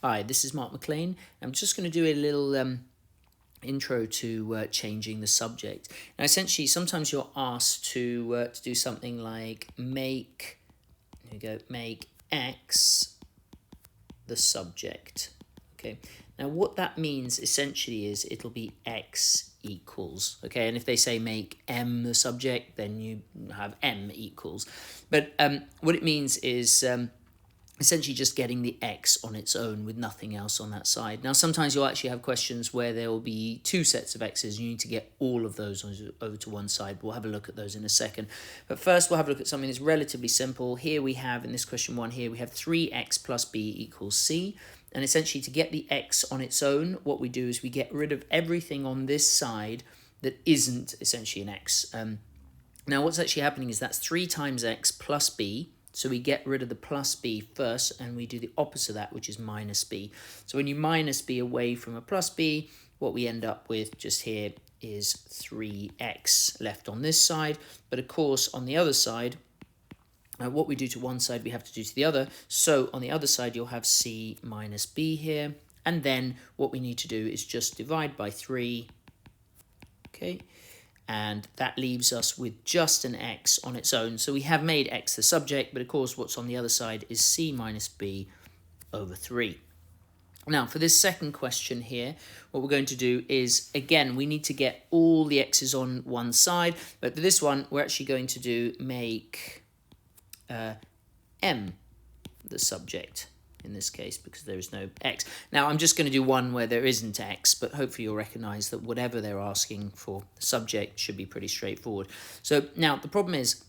Hi, this is Mark Maclaine. I'm just going to do a little intro to changing the subject. Now, essentially, sometimes you're asked to do something like make X the subject. Okay. Now, what that means essentially is it'll be X equals. Okay, and if they say make M the subject, then you have M equals. But what it means is essentially just getting the X on its own with nothing else on that side. Now, sometimes you'll actually have questions where there will be two sets of X's. You need to get all of those over to one side. We'll have a look at those in a second. But first, we'll have a look at something that's relatively simple. Here we have, in this question 1 here, we have 3x plus b equals c. And essentially, to get the X on its own, what we do is we get rid of everything on this side that isn't essentially an X. Now, what's actually happening is that's 3 times x plus b. So we get rid of the plus b first, and we do the opposite of that, which is minus b. So when you minus b away from a plus b, what we end up with just here is 3x left on this side. But of course, on the other side, what we do to one side, we have to do to the other. So on the other side, you'll have c minus b here. And then what we need to do is just divide by 3. Okay. And that leaves us with just an x on its own. So we have made x the subject, but of course what's on the other side is c minus b over 3. Now, for this second question here, what we're going to do is, again, we need to get all the x's on one side, but for this one, we're actually going to do make m the subject in this case, because there is no x. Now, I'm just going to do one where there isn't x, but hopefully you'll recognize that whatever they're asking for the subject should be pretty straightforward. So now the problem is,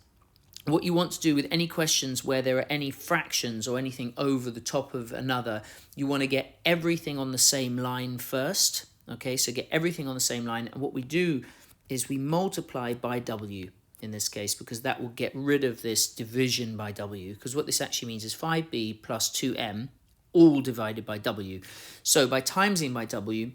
what you want to do with any questions where there are any fractions or anything over the top of another, you want to get everything on the same line first. Okay, so get everything on the same line. And what we do is we multiply by w in this case, because that will get rid of this division by w, because what this actually means is 5b plus 2m all divided by w. So by timesing by w,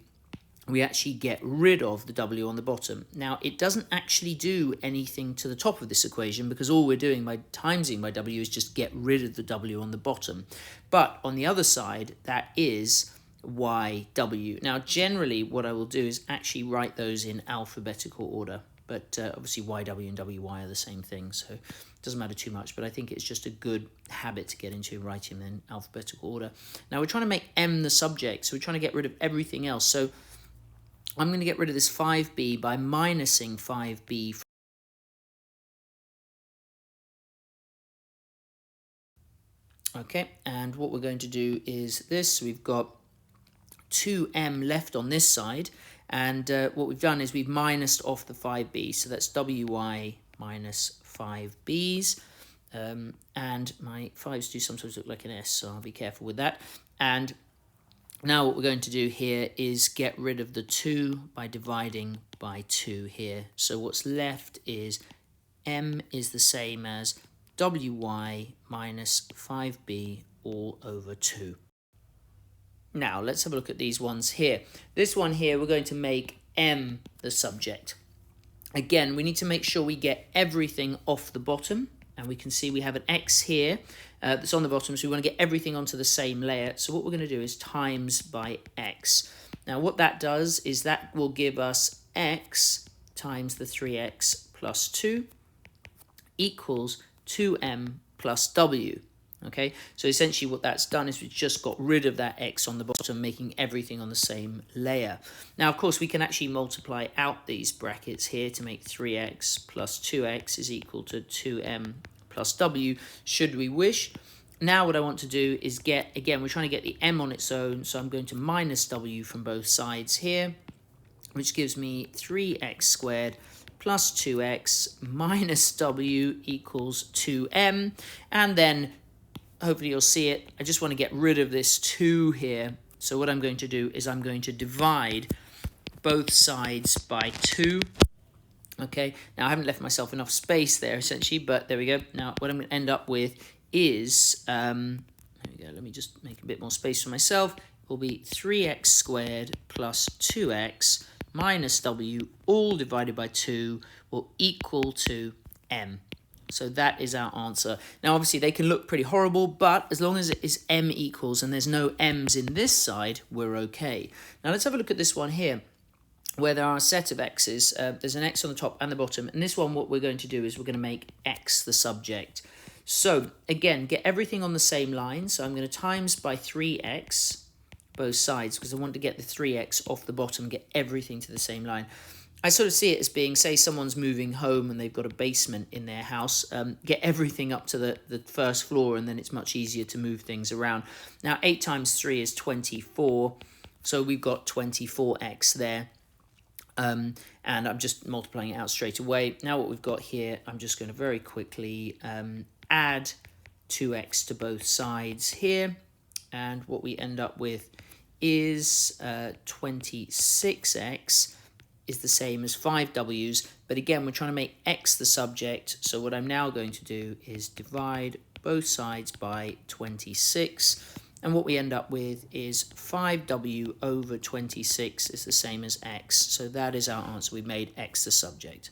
we actually get rid of the w on the bottom. Now, it doesn't actually do anything to the top of this equation, because all we're doing by timesing by w is just get rid of the w on the bottom. But on the other side, that is yw. Now, generally, what I will do is actually write those in alphabetical order. But obviously YW and WY are the same thing, so it doesn't matter too much. But I think it's just a good habit to get into, writing them in alphabetical order. Now, we're trying to make M the subject, so we're trying to get rid of everything else. So I'm going to get rid of this 5b by minusing 5b. Okay, and what we're going to do is this. We've got 2m left on this side. And what we've done is we've minused off the 5b, so that's wy minus 5b's. And my 5's do sometimes look like an s, so I'll be careful with that. And now what we're going to do here is get rid of the 2 by dividing by 2 here. So what's left is m is the same as wy minus 5b all over 2. Now, let's have a look at these ones here. This one here, we're going to make m the subject. Again, we need to make sure we get everything off the bottom. And we can see we have an x here that's on the bottom, so we want to get everything onto the same layer. So what we're going to do is times by x. Now, what that does is that will give us x times the 3x plus 2 equals 2m plus w. Okay, so essentially what that's done is we've just got rid of that x on the bottom, making everything on the same layer. Now, of course, we can actually multiply out these brackets here to make 3x plus 2x is equal to 2m plus w, should we wish. Now what I want to do is again, we're trying to get the m on its own, so I'm going to minus w from both sides here, which gives me 3x squared plus 2x minus w equals 2m, and then hopefully you'll see it. I just want to get rid of this 2 here. So what I'm going to do is I'm going to divide both sides by 2. Okay, now I haven't left myself enough space there essentially, but there we go. Now what I'm going to end up with is, there we go, let me just make a bit more space for myself. It will be 3x squared plus 2x minus w all divided by 2 will equal to m. So that is our answer. Now, obviously, they can look pretty horrible, but as long as it is m equals and there's no m's in this side, we're okay. Now, let's have a look at this one here, where there are a set of x's. There's an x on the top and the bottom. And this one, what we're going to do is we're going to make x the subject. So, again, get everything on the same line. So I'm going to times by 3x, both sides, because I want to get the 3x off the bottom, get everything to the same line. I sort of see it as being, say someone's moving home and they've got a basement in their house, get everything up to the first floor, and then it's much easier to move things around. Now, 8 times 3 is 24, so we've got 24x there. And I'm just multiplying it out straight away. Now what we've got here, I'm just going to very quickly add 2x to both sides here. And what we end up with is 26x is the same as 5w's. But again, we're trying to make x the subject. So what I'm now going to do is divide both sides by 26. And what we end up with is 5w over 26 is the same as x. So that is our answer. We made x the subject.